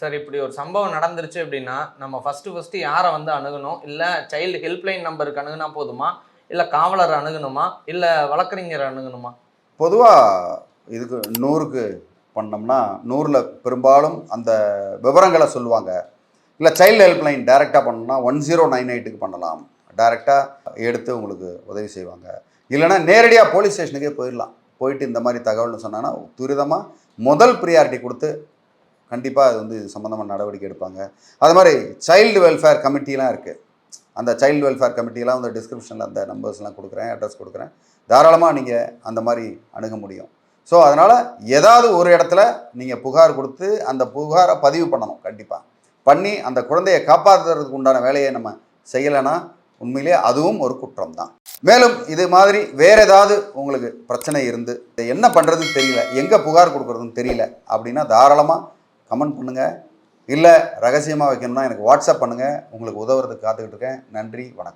Sir இப்படி ஒரு சம்பவம் நடந்துருச்சு அப்படின்னா நம்ம ஃபஸ்ட்டு யாரை வந்து அணுகணும்? இல்லை சைல்டு ஹெல்ப்லைன் நம்பருக்கு அணுகுனா போதுமா? இல்லை காவலர் அணுகணுமா? இல்லை வழக்கறிஞர் அணுகணுமா? பொதுவாக இதுக்கு 100க்கு பண்ணோம்னா 100ல் பெரும்பாலும் அந்த விவரங்களை சொல்லுவாங்க. இல்லை சைல்டு ஹெல்ப்லைன் டைரெக்டாக பண்ணணும்னா 1098க்கு பண்ணலாம். டைரெக்டாக எடுத்து உங்களுக்கு உதவி செய்வாங்க. இல்லைனா நேரடியாக போலீஸ் ஸ்டேஷனுக்கே போயிடலாம். போயிட்டு இந்த மாதிரி தகவல்னு சொன்னாங்கன்னா துரிதமாக முதல் ப்ரியாரிட்டி கொடுத்து கண்டிப்பாக அது வந்து இது சம்மந்தமாக நடவடிக்கை எடுப்பாங்க. அது மாதிரி சைல்டு வெல்ஃபேர் கமிட்டிலாம் இருக்குது. அந்த சைல்டு வெல்ஃபேர் கமிட்டிலாம் வந்து டிஸ்கிரிப்ஷனில் அந்த நம்பர்ஸ்லாம் கொடுக்குறேன், அட்ரஸ் கொடுக்குறேன். தாராளமாக நீங்கள் அந்த மாதிரி அணுக முடியும். ஸோ அதனால் ஏதாவது ஒரு இடத்துல நீங்கள் புகார் கொடுத்து அந்த புகாரை பதிவு பண்ணணும். கண்டிப்பாக பண்ணி அந்த குழந்தையை காப்பாற்றுறதுக்கு உண்டான வேலையை நம்ம செய்யலைன்னா உண்மையிலே அதுவும் ஒரு குற்றம் தான். மேலும் இது மாதிரி வேறு ஏதாவது உங்களுக்கு பிரச்சனை இருந்து என்ன பண்ணுறதுன்னு தெரியல, எங்கே புகார் கொடுக்குறதுன்னு தெரியல அப்படின்னா தாராளமாக கமெண்ட் பண்ணுங்கள். இல்லை ரகசியமாக வைக்கணும்னா எனக்கு வாட்ஸ்அப் பண்ணுங்கள். உங்களுக்கு உதவுறதுக்கு காத்துக்கிட்டு இருக்கேன். நன்றி, வணக்கம்.